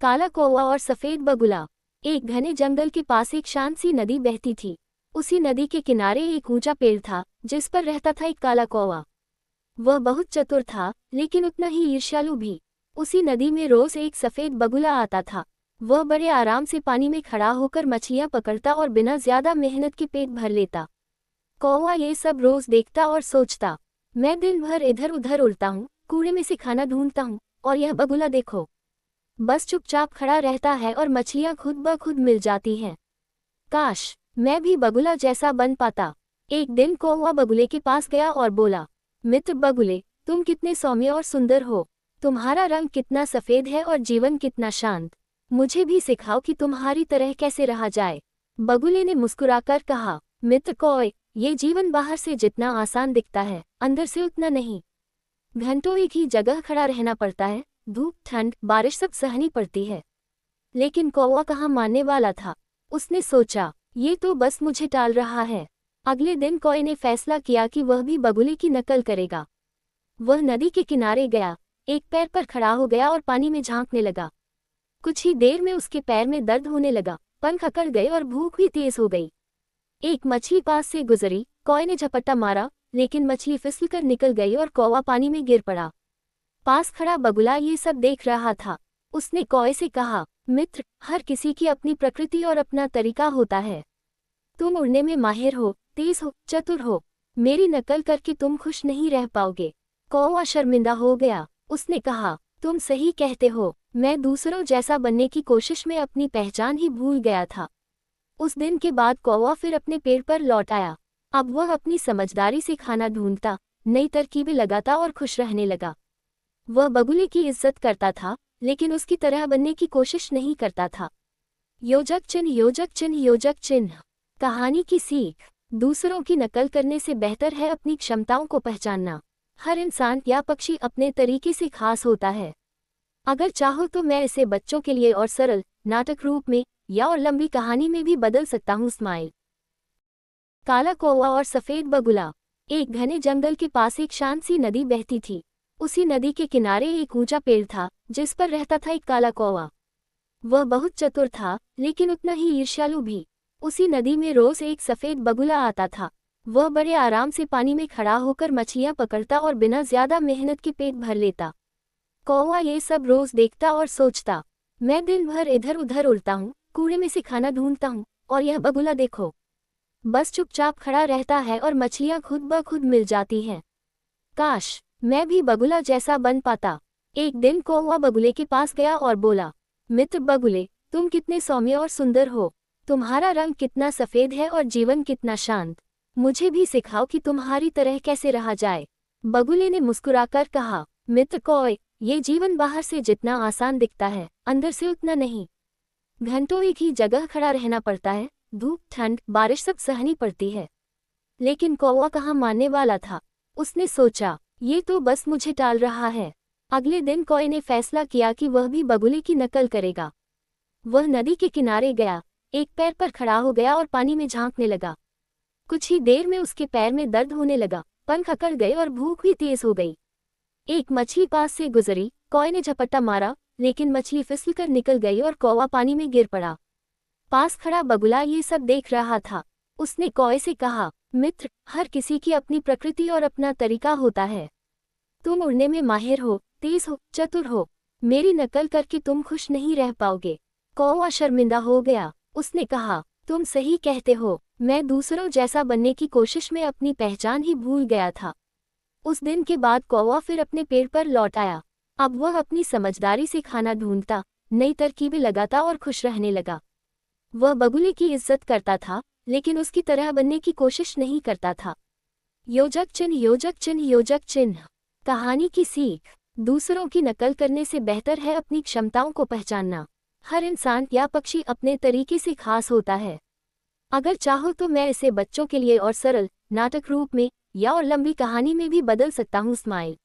काला कौवा और सफेद बगुला। एक घने जंगल के पास एक शांत सी नदी बहती थी। उसी नदी के किनारे एक ऊंचा पेड़ था जिस पर रहता था एक काला कौवा। वह बहुत चतुर था लेकिन उतना ही ईर्ष्यालु भी। उसी नदी में रोज एक सफेद बगुला आता था। वह बड़े आराम से पानी में खड़ा होकर मछलियां पकड़ता और बिना ज्यादा मेहनत के पेट भर लेता। कौवा ये सब रोज देखता और सोचता, मैं दिन भर इधर उधर उड़ता हूँ, कूड़े में से खाना ढूंढता हूँ, और यह बगुला देखो, बस चुपचाप खड़ा रहता है और मछलियां खुद ब खुद मिल जाती हैं। काश मैं भी बगुला जैसा बन पाता। एक दिन कौवा बगुले के पास गया और बोला, मित्र बगुले, तुम कितने सौम्य और सुंदर हो। तुम्हारा रंग कितना सफेद है और जीवन कितना शांत। मुझे भी सिखाओ कि तुम्हारी तरह कैसे रहा जाए। बगुले ने मुस्कुराकर कहा, मित्र कौवे, ये जीवन बाहर से जितना आसान दिखता है, अंदर से उतना नहीं। घंटों एक ही जगह खड़ा रहना पड़ता है, धूप ठंड बारिश सब सहनी पड़ती है। लेकिन कौवा कहाँ मानने वाला था। उसने सोचा, ये तो बस मुझे टाल रहा है। अगले दिन कौवे ने फैसला किया कि वह भी बगुले की नकल करेगा। वह नदी के किनारे गया, एक पैर पर खड़ा हो गया और पानी में झांकने लगा। कुछ ही देर में उसके पैर में दर्द होने लगा, पंख अकड़ गए और भूख भी तेज हो गई। एक मछली पास से गुजरी, कौवे ने झपट्टा मारा, लेकिन मछली फिसलकर निकल गई और कौवा पानी में गिर पड़ा। पास खड़ा बगुला ये सब देख रहा था। उसने कौवे से कहा, मित्र, हर किसी की अपनी प्रकृति और अपना तरीका होता है। तुम उड़ने में माहिर हो, तेज हो, चतुर हो, मेरी नकल करके तुम खुश नहीं रह पाओगे। कौवा शर्मिंदा हो गया। उसने कहा, तुम सही कहते हो, मैं दूसरों जैसा बनने की कोशिश में अपनी पहचान ही भूल गया था। उस दिन के बाद कौवा फिर अपने पेड़ पर लौट आया। अब वह अपनी समझदारी से खाना ढूंढता, नई तरकीबें लगाता और खुश रहने लगा। वह बगुले की इज्जत करता था, लेकिन उसकी तरह बनने की कोशिश नहीं करता था। योजक चिन्ह योजक चिन्ह योजक चिन्ह। कहानी की सीख, दूसरों की नकल करने से बेहतर है अपनी क्षमताओं को पहचानना। हर इंसान या पक्षी अपने तरीके से खास होता है। अगर चाहो तो मैं इसे बच्चों के लिए और सरल, नाटक रूप में या और लंबी कहानी में भी बदल सकता हूँ। स्माइल। काला कौवा और सफेद बगुला। एक घने जंगल के पास एक शांत सी नदी बहती थी। उसी नदी के किनारे एक ऊंचा पेड़ था जिस पर रहता था एक काला कौवा। वह बहुत चतुर था लेकिन उतना ही ईर्ष्यालु भी। उसी नदी में रोज एक सफेद बगुला आता था। वह बड़े आराम से पानी में खड़ा होकर मछलियां पकड़ता और बिना ज्यादा मेहनत के पेट भर लेता। कौवा ये सब रोज देखता और सोचता, मैं दिन भर इधर उधर उड़ता हूँ, कूड़े में से खाना ढूंढता हूँ, और यह बगुला देखो, बस चुपचाप खड़ा रहता है और मछलियां खुद ब खुद मिल जाती हैं। काश मैं भी बगुला जैसा बन पाता। एक दिन कौवा बगुले के पास गया और बोला, मित्र बगुले, तुम कितने सौम्य और सुंदर हो। तुम्हारा रंग कितना सफेद है और जीवन कितना शांत। मुझे भी सिखाओ कि तुम्हारी तरह कैसे रहा जाए। बगुले ने मुस्कुराकर कहा, मित्र कौवे, ये जीवन बाहर से जितना आसान दिखता है, अंदर से उतना नहीं। घंटों एक ही जगह खड़ा रहना पड़ता है, धूप ठंड बारिश सब सहनी पड़ती है। लेकिन कौवा कहाँ मानने वाला था। उसने सोचा, ये तो बस मुझे टाल रहा है। अगले दिन कौवे ने फैसला किया कि वह भी बगुले की नकल करेगा। वह नदी के किनारे गया, एक पैर पर खड़ा हो गया और पानी में झांकने लगा। कुछ ही देर में उसके पैर में दर्द होने लगा, पंख अकड़ गए और भूख भी तेज हो गई। एक मछली पास से गुजरी, कौवे ने झपट्टा मारा, लेकिन मछली फिसलकर निकल गई और कौवा पानी में गिर पड़ा। पास खड़ा बगुला ये सब देख रहा था। उसने कौवे से कहा, मित्र, हर किसी की अपनी प्रकृति और अपना तरीका होता है। तुम उड़ने में माहिर हो, तेज हो, चतुर हो, मेरी नकल करके तुम खुश नहीं रह पाओगे। कौवा शर्मिंदा हो गया। उसने कहा, तुम सही कहते हो, मैं दूसरों जैसा बनने की कोशिश में अपनी पहचान ही भूल गया था। उस दिन के बाद कौवा फिर अपने पेड़ पर लौट आया। अब वह अपनी समझदारी से खाना ढूंढता, नई तरकीबें लगाता और खुश रहने लगा। वह बगुले की इज्जत करता था, लेकिन उसकी तरह बनने की कोशिश नहीं करता था। योजक चिन्ह योजक चिन्ह योजक चिन्ह। कहानी की सीख, दूसरों की नकल करने से बेहतर है अपनी क्षमताओं को पहचानना। हर इंसान या पक्षी अपने तरीके से खास होता है। अगर चाहो तो मैं इसे बच्चों के लिए और सरल, नाटक रूप में या और लंबी कहानी में भी बदल सकता हूँ। स्माइल।